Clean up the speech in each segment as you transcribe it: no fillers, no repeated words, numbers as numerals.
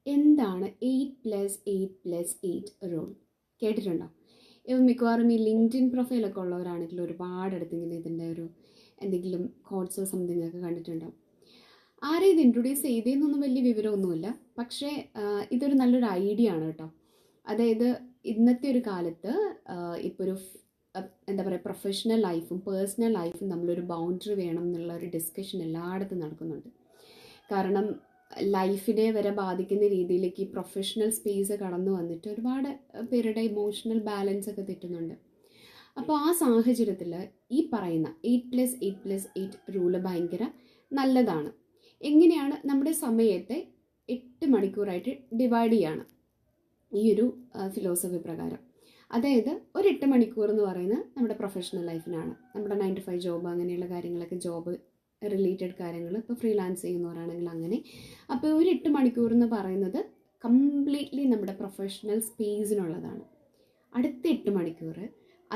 എന്താണ് 8+8+8 റൂൾ? കേട്ടിട്ടുണ്ടോ? ഇപ്പം മിക്കവാറും ഈ ലിങ്ക്ഡിൻ പ്രൊഫൈലൊക്കെ ഉള്ളവരാണെങ്കിൽ ഒരുപാടടുത്ത് ഇങ്ങനെ ഇതിൻ്റെ ഒരു എന്തെങ്കിലും കോഡ്സോ സംതിങ് ഒക്കെ കണ്ടിട്ടുണ്ടാവും. ആരെയും ഇത് ഇൻട്രൊഡ്യൂസ് ചെയ്തതെന്നൊന്നും വലിയ വിവരമൊന്നുമില്ല, പക്ഷേ ഇതൊരു നല്ലൊരു ഐഡിയ ആണ് കേട്ടോ. അതായത് ഇന്നത്തെ ഒരു കാലത്ത് ഇപ്പോൾ ഒരു എന്താ പറയുക, പ്രൊഫഷണൽ ലൈഫും പേഴ്സണൽ ലൈഫും തമ്മിലൊരു ബൗണ്ടറി വേണം എന്നുള്ള ഒരു ഡിസ്കഷൻ എല്ലായിടത്തും നടക്കുന്നുണ്ട്. കാരണം ലൈഫിനെ വരെ ബാധിക്കുന്ന രീതിയിലേക്ക് ഈ പ്രൊഫഷണൽ സ്പേസ് കടന്നു വന്നിട്ട് ഒരുപാട് പേരുടെ ഇമോഷണൽ ബാലൻസ് ഒക്കെ തെറ്റുന്നുണ്ട്. അപ്പോൾ ആ സാഹചര്യത്തിൽ ഈ പറയുന്ന 8+8+8 റൂള് ഭയങ്കര നല്ലതാണ്. എങ്ങനെയാണ് നമ്മുടെ സമയത്തെ 8 മണിക്കൂറായിട്ട് ഡിവൈഡ് ചെയ്യാണ് ഈ ഒരു ഫിലോസഫി പ്രകാരം. അതായത് ഒരു 8 മണിക്കൂർ എന്ന് പറയുന്നത് നമ്മുടെ പ്രൊഫഷണൽ ലൈഫിനാണ്, നമ്മുടെ 9 to 5 ജോബ് അങ്ങനെയുള്ള കാര്യങ്ങളൊക്കെ, ജോബ് റിലേറ്റഡ് കാര്യങ്ങൾ, ഇപ്പോൾ ഫ്രീലാൻസ് ചെയ്യുന്നവരാണെങ്കിൽ അങ്ങനെ. അപ്പോൾ ഒരു 8 മണിക്കൂർ എന്ന് പറയുന്നത് കംപ്ലീറ്റ്ലി നമ്മുടെ പ്രൊഫഷണൽ സ്പേസിനുള്ളതാണ്. അടുത്ത 8 മണിക്കൂർ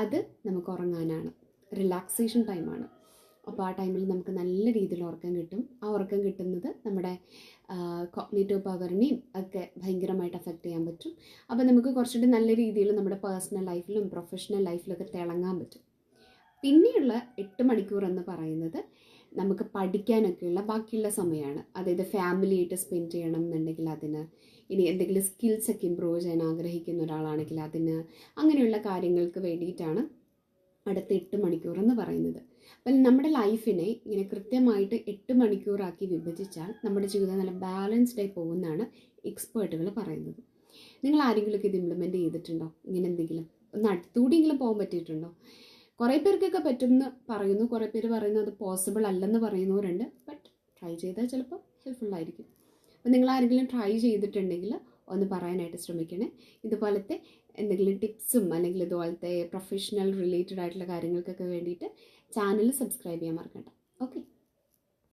അത് നമുക്ക് ഉറങ്ങാനാണ്, റിലാക്സേഷൻ ടൈമാണ്. അപ്പോൾ ആ ടൈമിൽ നമുക്ക് നല്ല രീതിയിൽ ഉറക്കം കിട്ടും. ആ ഉറക്കം കിട്ടുന്നത് നമ്മുടെ കോഗ്നിറ്റീവ് പവറിനെയും ഒക്കെ ഭയങ്കരമായിട്ട് അഫക്റ്റ് ചെയ്യാൻ പറ്റും. അപ്പോൾ നമുക്ക് കുറച്ചുകൂടി നല്ല രീതിയിൽ നമ്മുടെ പേഴ്സണൽ ലൈഫിലും പ്രൊഫഷണൽ ലൈഫിലൊക്കെ തിളങ്ങാൻ പറ്റും. പിന്നെയുള്ള 8 മണിക്കൂർ എന്ന് പറയുന്നത് നമുക്ക് പഠിക്കാനൊക്കെയുള്ള ബാക്കിയുള്ള സമയമാണ്. അതായത് ഫാമിലി ആയിട്ട് സ്പെൻഡ് ചെയ്യണം എന്നുണ്ടെങ്കിൽ അതിന്, ഇനി എന്തെങ്കിലും സ്കിൽസൊക്കെ ഇമ്പ്രൂവ് ചെയ്യാൻ ആഗ്രഹിക്കുന്ന ഒരാളാണെങ്കിൽ അതിന്, അങ്ങനെയുള്ള കാര്യങ്ങൾക്ക് വേണ്ടിയിട്ടാണ് അടുത്ത 8 മണിക്കൂർ എന്ന് പറയുന്നത്. അപ്പം നമ്മുടെ ലൈഫിനെ ഇങ്ങനെ കൃത്യമായിട്ട് 8 മണിക്കൂറാക്കി വിഭജിച്ചാൽ നമ്മുടെ ജീവിതം നല്ല ബാലൻസ്ഡ് ആയി പോകുന്നതാണ് എക്സ്പേർട്ടുകൾ പറയുന്നത്. നിങ്ങൾ ആരെങ്കിലുമൊക്കെ ഇത് ഇംപ്ലിമെൻറ്റ് ചെയ്തിട്ടുണ്ടോ? ഇങ്ങനെ എന്തെങ്കിലും ഒന്ന് അടുത്തുകൂടിയെങ്കിലും പോകാൻ പറ്റിയിട്ടുണ്ടോ? കുറേ പേർക്കൊക്കെ പറ്റുമെന്ന് പറയുന്നു, കുറേ പേര് പറയുന്നു അത് പോസിബിൾ അല്ലെന്ന് പറയുന്നവരുണ്ട്. ബട്ട് ട്രൈ ചെയ്താൽ ചിലപ്പോൾ ഹെൽപ്ഫുള്ളായിരിക്കും. അപ്പോൾ നിങ്ങൾ ആരെങ്കിലും ട്രൈ ചെയ്തിട്ടുണ്ടെങ്കിൽ ഒന്ന് പറയാനായിട്ട് ശ്രമിക്കണേ. ഇതുപോലത്തെ എന്തെങ്കിലും ടിപ്സും അല്ലെങ്കിൽ ഇതുപോലത്തെ പ്രൊഫഷണൽ റിലേറ്റഡ് ആയിട്ടുള്ള കാര്യങ്ങൾക്കൊക്കെ വേണ്ടിയിട്ട് ചാനൽ സബ്സ്ക്രൈബ് ചെയ്യാൻ മറക്കണ്ട. ഓക്കെ.